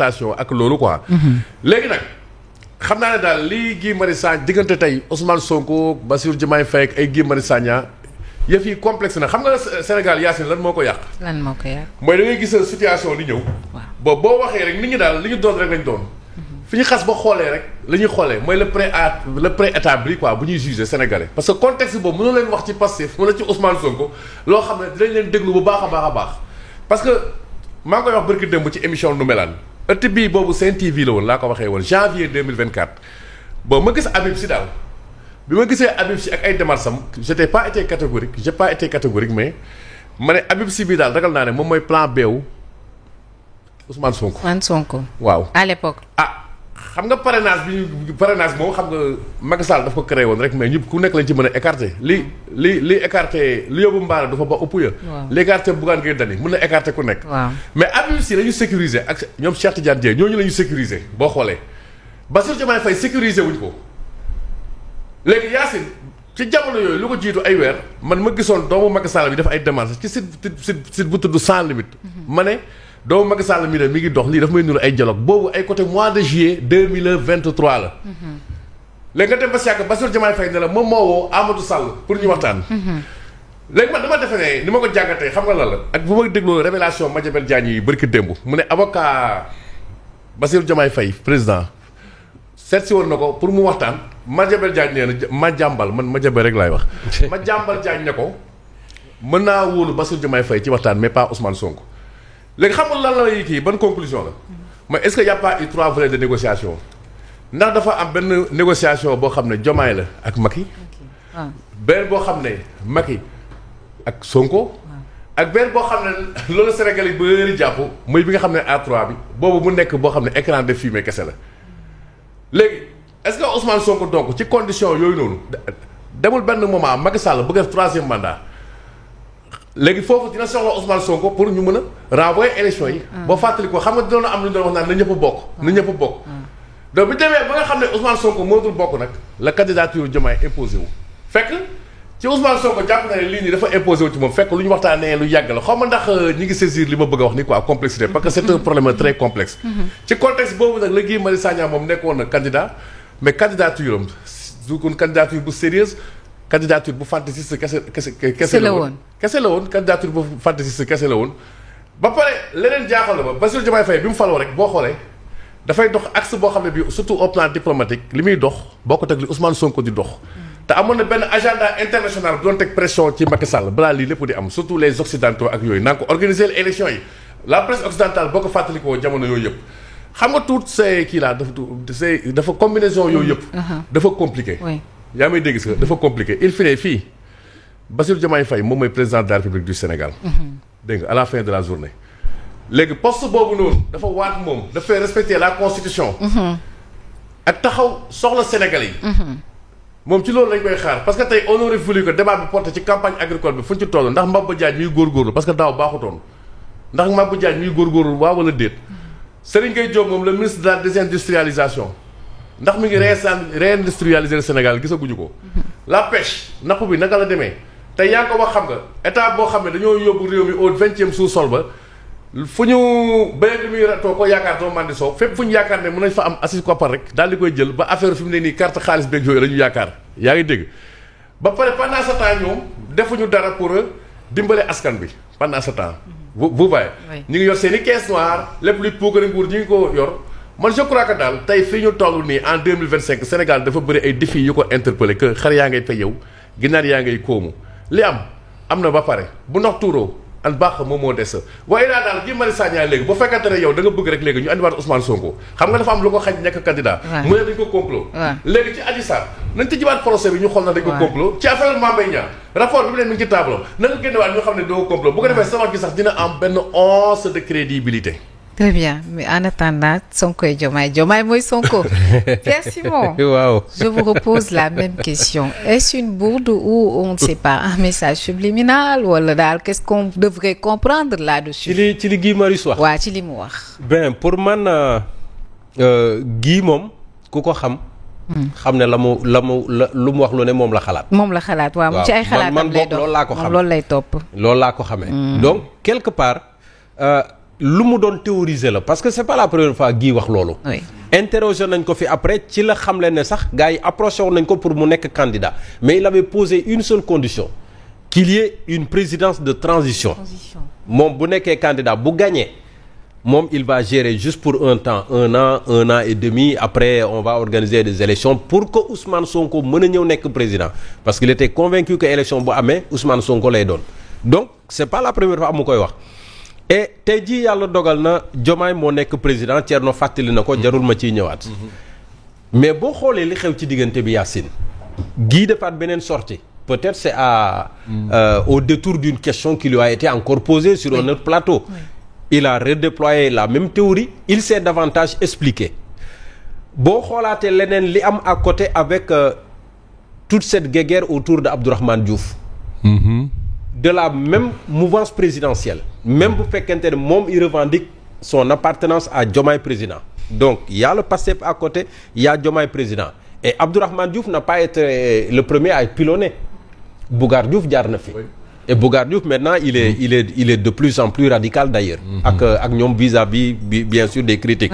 ak loolu quoi. léegi nag xam naa ne daal lii Guy Marius Sagna diggante tey Ousmane Sonko Bassirou Diomaye Faye ak ay Guy Marius Sagna yëf yi complexe na xam nga Sénégal Yacine lan moo ko yàq. lan moo ko yàq. mooy da ngay gis situation di ñëw. waaw boo waxee rek nit ñi daal li ñu doon rek lañ doon. fi ñu xas ba xoolee rek la ñuy xoolee mooy le préétabli quoi bu ñuy juger sénégalais. parce que contexte boobu mënoo leen wax ci Pastef wala ci Ousmane Sonko loo xam ne dinañ leen déglu bu baax a baax a baax parce que maa ngi koy wax barki démb ci émission nu melaan ëtt bii boobu Sen TV la woon laa ko waxee woon janvier 2024 bon ma gis Habib Sy daal bi ma gisee Habib Sy ak ay démarches am j'ai pas été catégorique mais ma ne Habib Sy bii daal ragal naa ne moom mooy plan B wu Ousmane Sonko. waaw à l'époque. xam nga parrainage moom xam nga Macky Sall daf ko créé woon rek mais ñëpp ku nekk lañ ci mën a écarté li écarté li yóbbu mbaana dafa ba ëpp ya li écarté Bougane Gueye Dany mën na écarté ku nekk mais Habib Sy la ñu sécuriser ak ñoom Cheikh Tidiane Dièye ñooñu la ñu sécuriser boo xoolee Bassirou Diomaye Faye sécuriser wuñ ko léegi Yacine ci jamono yooyu lu ko jiitu ay weer man ma gisoon doomu Macky Sall bi def ay démarches ci site bu tudd Sans Limite ma ne doomu Macky Sall mi ngi dox lii dafa may nuru ay dialogue boobu ay côté mois de juillet 2023 la. léegi nga dem ba si yàgg Bassirou Diomaye Faye ne la moom moo woo Amadou Sall pour ñu waxtaan. léegi man dama defe ne ni ma ko jàngatee xam nga lan la ak bu ma dégloo révélation Madiambal Diagne yi bërki démb mu ne avocat Bassirou Diomaye Faye président seet si woon na ko pour mu waxtaan Madiambal Diagne nee na Madiambal rek laay wax. Madiambal Diagne ne ko mën naa wóolu Bassirou Diomaye Faye ci waxtaan mais pas Ousmane Sonko. léegi xam nga lan la kii ban conclusion la mais est-ce que y a pas eu 3 volets de négociation ndax dafa am benn négociation boo xam ne Diomaye la ak Macky benn boo xam ne Macky ak Sonko ak benn boo xam ne loolu Sénégal yi bëri jàpp muy bi nga xam ne A3 bi boobu mu nekk boo xam ne écran de fumée kese la léegi est-ce que Ousmane Sonko donc ci condition yooyu noonu demul benn moment Macky Sall bëgg a def 3e mandat léegi foofu dina soxla Ousmane Sonko pour ñu mën a renvoyer élection yi. boo fàttali ko xam nga doon am lu ñu doon wax naan na ñëpp bokk. na ñëpp bokk. donc bu demee ba nga xam ne Ousmane Sonko mënatul bokk nag la candidature Diomaye imposé wu. fekk ci Ousmane Sonko jàpp na ne lii nii dafa imposé wu ci moom fekk lu ñu waxtaanee lu yàgg la xaw ma ndax ñi ngi saisir li ma bëgg a wax ni quoi complexité parce que c'est un problème très complexe. ci contexte boobu nag la Guy Marius Sagna moom nekkoon na candidat mais candidature am du kon candidature bu sérieuse candidature bu fantaisiste kese la woon candidature bu fantaisiste kese la woon ba pare leneen jaaxal la ba Bassirou Diomaye Faye bi mu faloo rek boo xoolee dafay dox axe boo xam ne bi surtout au plan diplomatique li muy dox bokkut ak li Ousmane Sonko di dox te amoon na benn agenda international bu doon teg pression ci Macky Sall balaa lii lépp di am surtout les occidentaux ak yooyu naa ko organiser élection yi la presse occidentale boo ko fàttalikoo jamono yooyu yëpp xam nga tout ces kii là dafa combinaison yooyu yëpp dafa compliqué yaa may dégg si dafa compliqué il finit fii Bassirou Diomaye Faye moom mooy président de la République du Sénégal. dégg nga à la fin de la journée. léegi poste boobu noonu dafa waat moom dafay respecter la constitution. ak taxaw soxla Sénégalais yi. moom ci loolu lañ koy xaar parce que tey on aurait voulu que débat bi porté ci campagne agricole bi fu ñu ci toll ndax Maba Diagne miy góorgóorlu parce que daaw baaxutoon ndax Maba Diagne miy góorgóorlu waaw wala déet. Serigne Gueye Diop moom le ministre de la désindustrialisation. ndax mi ngi réindustrialiser le Sénégal gisaguñu ko. la pêche napp bi naka la demee tey yaa ngi ko wax xam nga état boo xam ne dañoo yóbbu réew mi au 20e sous-sol ba fu ñu béykat li muy ratoo ko yaakaar doo mandi soow fépp fu ñu yaakaar ne mën nañ fa am assise koppar rek daal di koy jël ba affaire fi mu ne nii carte xaalis beeg yooyu la ñu yaakaar yaa ngi dégg. ba pare pendant ce temps ñoom defuñu dara pour dimbale askan bi pendant ce temps. vous voyez. ñu ngi yor seen i caisse noire lépp luy puukare nguur ñu ngi ko yor. man je crois que daal tey fii ñu toll nii en 2025 Sénégal dafa bëri ay défis yu ko interpellé que xar yaa ngay peyew ginaar yaa ngay koomu li am na ba pare bu ndox tuuroo an baax moom moo des waaye daal Guy Marius Sagna léegi bu fekkante ne yow da nga bëgg rek léegi ñu andiwaat Ousmane Sonko xam nga dafa am lu ko xañ nekk candidat mu ne dañ ko complot léegi ci Adji Sarr nañ tëjiwaat procès bi ñu xool na dañ ko complot ci affaire Mame Mbaye Niang rapport bi mu leen mi ngi ci table na nga génnewaat ñu xam ne doo complot bu ko defee sama gi sax dina am benn once de crédibilité. Très bien, mais en attendant, Sonko et Diomaye mooy Sonko. Pierre Simon, wow. Je vous repose la même question. Est-ce une bourde ou on ne sait pas, un message subliminal wala daal qu'est-ce qu'on devrait comprendre là-dessus? ci li Guy Marius wax. waaw ci li mu wax. Ben pour man Guy moom ku ko xam. xam ne lu mu wax lu ne moom la xalaat. moom la xalaat waaw mu ci ay xalaatam lay doon loolu laa ko xam loolu lay topp. loolu laa ko xamee. Donc quelque part. lu mu doon théoriser la parce que c'est pas la première fois Guy wax loolu. oui interrogé nañ ko fi après ci la xamle ne sax gars yi approché woon nañ ko pour mu nekk candidat mais il avait posé une seule condition qu'il y ait une présidence de transition. moom bu nekkee candidat bu gagné moom il va gérer juste pour un temps un an et demi après on va organiser des élections pour que Ousmane Sonko mën a ñëw nekk président parce qu'il était convaincu que élection bu amee Ousmane Sonko lay doon donc c'est pas la première fois mu koy wax. et tey jii yàlla dogal na Diomaye moo nekk président Thierno fàttali na ko jarul ma ciy ñëwaat mais boo xoolee li xew ci diggante bi Yacine Guy defaat beneen sortie peut-être c'est au détour d'une question qui lui a été encore posée sur un autre plateau. Oui. Il a redéployé la même théorie il s'est davantage expliqué boo xoolaatee leneen li am à côté avec toute cette guéguerre autour de Abdourahmane Diouf. De la même mouvance présidentielle même bu fekkente ne moom il revendique son appartenance à Diomaye président donc il y a le Pastef à côté il y a Diomaye président et Abdourahmane Diouf n'a pas été le premier à être pilonné Bougar Diouf jaar na fi et Bougar Diouf maintenant il est de plus en plus radical d'ailleurs ak ñoom vis-à-vis bien sûr des critiques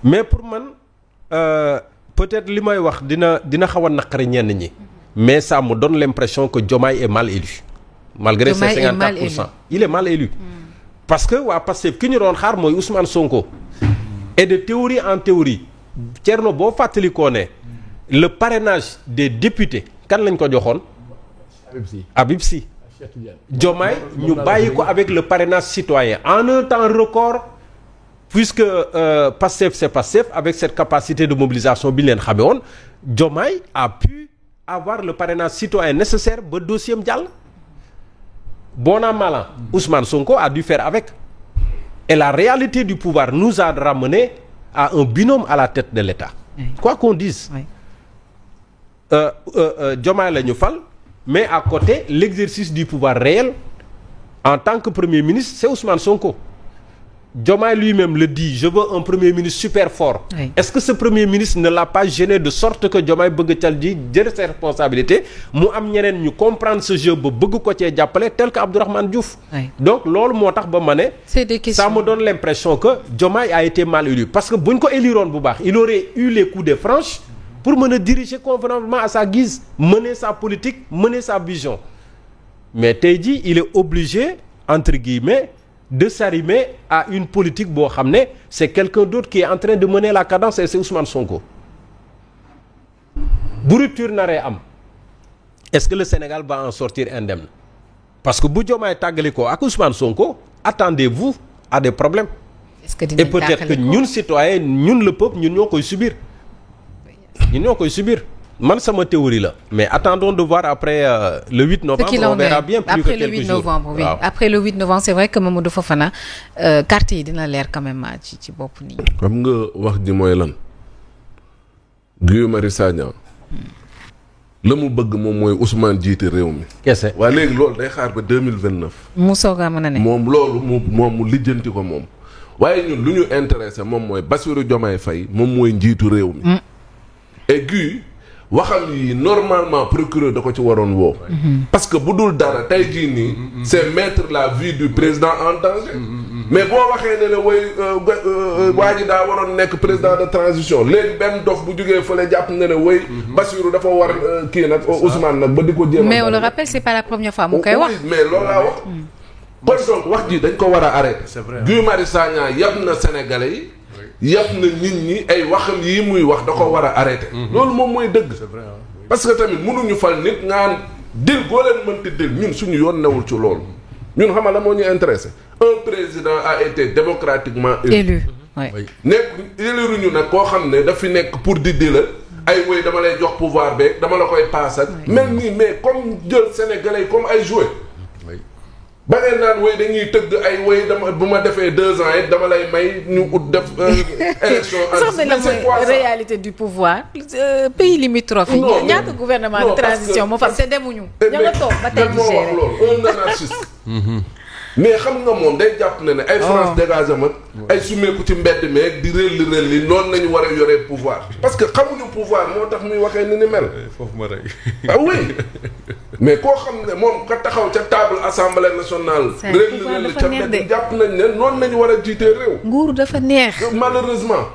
mais pour man peut-être li may wax dina xaw a naqari ñenn ñi mais ça me donne l'impression que Diomaye est mal élu malgré ses 54%. Il est mal élu. Parce que waa Pastef ki ñu doon xaar mooy Ousmane Sonko. Et de théorie en théorie Thierno boo fàttalikoo ne le parrainage des députés kan lañ ko joxoon. Habib Sy. Diomaye ñu bàyyi ko avec le parrainage citoyen en un temps record puisque Pastef c'est Pastef avec cette capacité de mobilisation bi leen xamee woon Diomaye a pu avoir le parrainage citoyen nécessaire ba dossier am jàll. Bon an mal an Ousmane Sonko a dû faire avec et la réalité du pouvoir nous a ramené à un binôme à la tête de l'État quoi qu'on dise Diomaye la ñu fal mais à côté l'exercice du pouvoir réel en tant que premier ministre c'est Ousmane Sonko Diomaye lui-même le dit je veux un premier ministre super fort. Est-ce que ce premier ministre ne l'a pas gêné de sorte que Diomaye bëgg cal ji jël ses responsabilités mu am ñeneen ñu comprendre ce jeu ba bëgg ko cee jàppale tel que Abdourahmane Diouf. Donc loolu moo tax ba ma ne. C'est des questions. Ça me donne l'impression que Diomaye a été mal élu parce que buñ ko éliroon bu baax il aurait eu les coups de franche pour mën a diriger convenablement à sa guise mener sa politique mener sa vision mais tey jii il est obligé entre guillemets de s'arrimer à une politique boo xam ne c'est quelqu'un d'autre qui est en train de mener la cadence et c'est Ousmane Sonko bu rupture naree am est-ce que le Sénégal va en sortir indemne parce que bu Diomaye tàggali ko ak Ousmane Sonko attendez-vous à des problèmes et peut-être que ñun citoyens ñun le peuple ñun ñoo koy subir man sama théorie la mais attendons de voir après le 8 novembre on verra bien plus après que quelques jours oui. Après le 8 novembre c'est vrai que Mamadou Fofana carte yi dina leer quand même ci bopp nit ñi. xam nga wax ji mooy lan Guy Marius Sagna la mu bëgg moom mooy Ousmane jiite réew mi. kese waaye léegi loolu day xaar ba 2029. mu soog a mën a ne. moom loolu mu lijjanti ko moom waaye ñun lu ñu intéressé moom mooy Bassirou Diomaye Faye moom mooy njiitu réew mi. et Guy waxam yi normalement procureur da ko ci waroon woo. parce que bu dul dara tey jii nii. c'est mettre la vie du président en danger. mais boo waxee ne waa ji daa waroon nekk président de transition léegi benn dof bu jógee fële jàpp ne way Bassirou dafa war kii nag Ousmane nag ba di ko jéem. mais on le rappelle c'est pas la première fois mu koy wax. mais loolu laa wax. kon donc wax ji dañ ko war a arrêter. c'est vrai Guy Marius Sagna yab na Sénégalais yi. yàpp na nit ñi ay waxam yii muy wax da ko war a arrêter. loolu moom mooy dëgg. c'est vrai parce que tamit mënuñu fal nit ngaan dil boo leen mënti dil ñun suñu yoon newul ci loolu ñun xam nga la moo ñu intéressé un président a été démocratiquement élu. nekk éluruñu nag koo xam ne daf fi nekk pour di la ay woy dama lay jox pouvoir beeg dama la koy paasal. même nii mais comme jël Sénégalais comme ay jouet. ba ngeen naan woy dañuy tëgg ay woy dama bu ma defee 2 ans it dama lay may ñu ut def élection. c'est quoi ça réalité du pouvoir. pays limitrophes yi. ñaata gouvernement de transition moo fa te demuñu. ña nga toog ba tey di gérer un anarchiste. mais xam nga moom day jàpp ne ay France dégagement ay sumeeku ci mbedd meeg di rëlli noonu nañu war a yoree pouvoir parce que xamuñu pouvoir moo tax muy waxee ni mel. foofu ma rey. ah oui. mais koo xam ne moom ka taxaw ca table assemblée nationale. réew ca mbedd jàpp nañ ne noonu nañu war a jiitee réew. nguur dafa neex. malheureusement.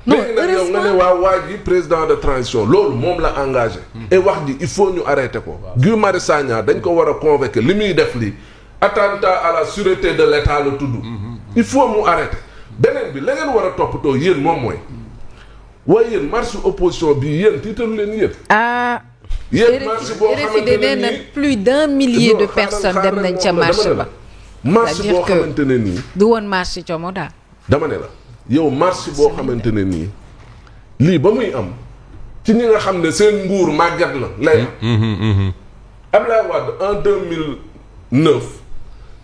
non léegi nag yow nga ne waa ji président de transition loolu moom la engagé. et wax ji il faut ñu arrêté ko. Guy Marius Sagna dañ ko war a convoquer li muy def lii attentat à la sûreté de l'État la tudd. il faut mu arrêté. beneen bi la ngeen war a toppatoo yéen moom mooy waaye yéen marche opposition bi yéen tiitalu leen yéen. yéen marche boo xamante ne nii plus d'un millier de personnes dem nañ ca marche ba. marche boo xamante ne nii. du woon marche como daal. dama ne la yow marche boo xamante ne nii lii ba muy am ci ñi nga xam ne seen nguur màggat la lay am. Abdoulaye Wade en 2009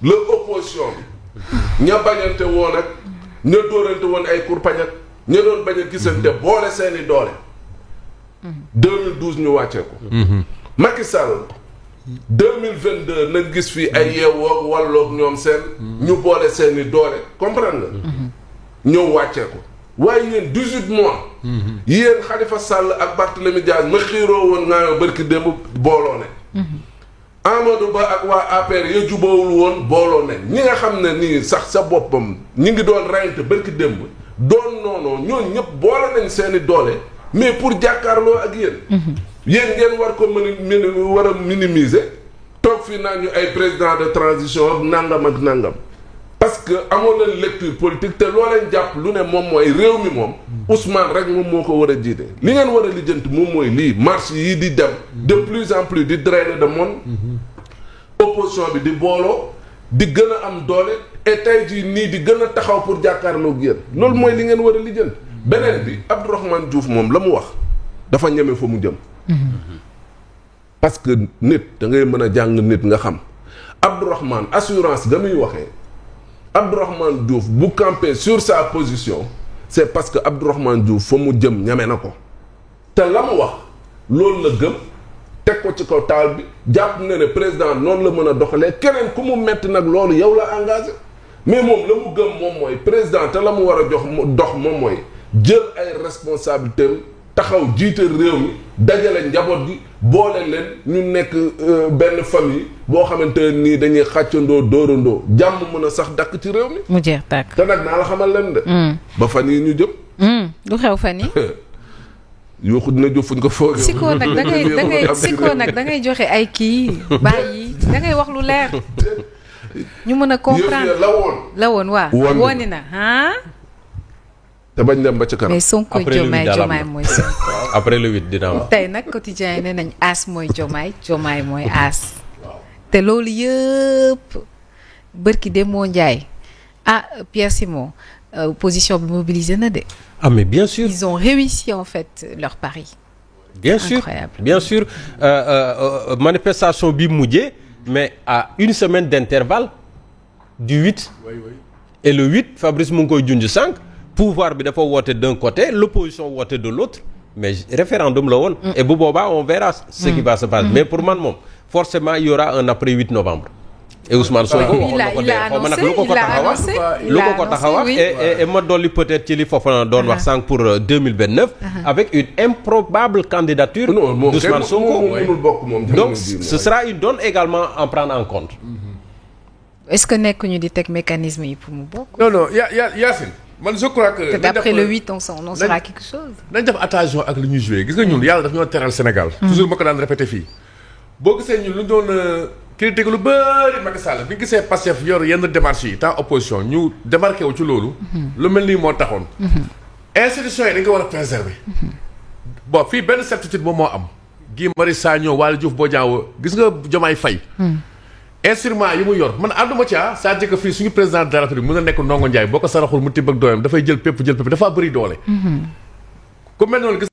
la opposition bi ña bañante woon ak ña dóorante woon ay kurpañ ak ña doon bañ a gisante boole seeni doole. 2012 ñu wàccee ko. Macky Sall 2022 nañ gis fii ay yeewoog walloog ñoom seen. ñu boole seeni doole comprendre nga. ñëw wàccee ko waaye yéen 18 mois. yéen Khalifa Sall ak Barthélémy Dias ma xiiroo woon nga barki démb booloo ne. Amadou Ba ak waa APR ya jubóowul woon booloo ne ñi nga xam ne nii sax sa boppam ñi ngi doon rayante barki démb doon noonu ñooñu ñëpp boole nañ seeni doole. mais pour jàkkaarloo ak yéen. yéen ngeen war ko war a minimiser toog fii naa ñu ay président de transition ak nangam ak nangam parce que amoon leen lecture politique te loo leen jàpp lu ne moom mooy réew mi moom Ousmane rek moom moo ko war a jiite li ngeen war a lijjanti moom mooy lii marche yii di dem de plus en plus di drainer de monde opposition bi di booloo di gën a am doole et tey jii nii di gën a taxaw pour jàkkaarloo ak yéen loolu mooy li ngeen war a lijjanti. beneen bi Abdourahmane Diouf moom la mu wax dafa ñeme fa mu jëm. parce que nit da ngay mën a jàng nit nga xam Abdourahmane assurance ga muy waxee Abdourahmane Diouf bu campé sur sa position c'est parce que Abdourahmane Diouf fa mu jëm ñeme na ko te la mu wax loolu la gëm teg ko ci kaw taal bi jàpp na ne président noonu la mën a doxalee keneen ku mu metti nag loolu yow la engagé mais moom la mu gëm moom mooy président te la mu war a jox dox moom mooy jël ay responsabilités taxaw jiite réew mi dajale njaboot gi boole leen ñu nekk benn famille boo xamante ne nii dañuy xàccandoo dóorandoo jàmm mën a sax dakk ci réew mi. mu jeex tàkk te nag naa la xamal leen de. ba fan yii ñu jëm. lu xew fan yi yuuxu dina jóg fuñ ko foogee. Sikko nag da ngay joxe ay kii bàyyi da ngay wax lu leer. ñu mën a comprendre la woon waaw. wooni na ah. te bañ dem ba ci kanam. mais Sonko Diomaye mooy Sonko. après le 8 dina am. tey nag quotidien yi ne nañ aas mooy Diomaye mooy aas. te loolu yëpp bërki de moo njaay Pierre Simon opposition bi mobilisé na de. ah mais bien sûr. ils ont réussi en fait leur pari. bien sûr manifestation bi mujjee mais à une semaine d'intervalle du 8. et le 8 Fabrice mu ngi koy junj sànq. pouvoir bi dafa woote d'un côté l'opposition woote de l'autre mais référendum la woon. et bu boobaa on verra ce qui va se passer. mais pour man moom forcément il y aura un après 8 novembre. et Ousmane Sonko waxoon na ko de xaw ma nag lu ko taxawaat et ma dolli peut-être ci li foofu na doon wax sànq pour 2029. avec une improbable candidature d'Ousmane Sonko. donc ce sera une donne également à prendre en compte. est-ce que nekkuñu di teg mécanisme yi pour mu bokk. non Yacine. man je crois que d'après le 8 on saura quelque chose. nañ def attention ak li ñuy joué gis nga ñun yàlla daf ñoo teral Sénégal. toujours ma ko daan répété fii. boo gisee ñun lu doon critique lu bëri Macky Sall bi ñu gisee Pastef yor yenn démarches yi temps opposition ñu démarqué wu ci loolu. lu mel nii moo taxoon. institutions yi dañ ko war a préserver. bon fii benn certitude moom moo am. Guy Marius Sagna Waly Diouf Bodiang gis nga Diomaye Faye. instrument yi mu yor man ànduma ci c'est-à-dire que fii suñu président de la République mën na nekk Ndongo Ndiaye boo ko saraxul mu tibb ak doyam dafay jël pépp dafa bëri doole. ku mel noonu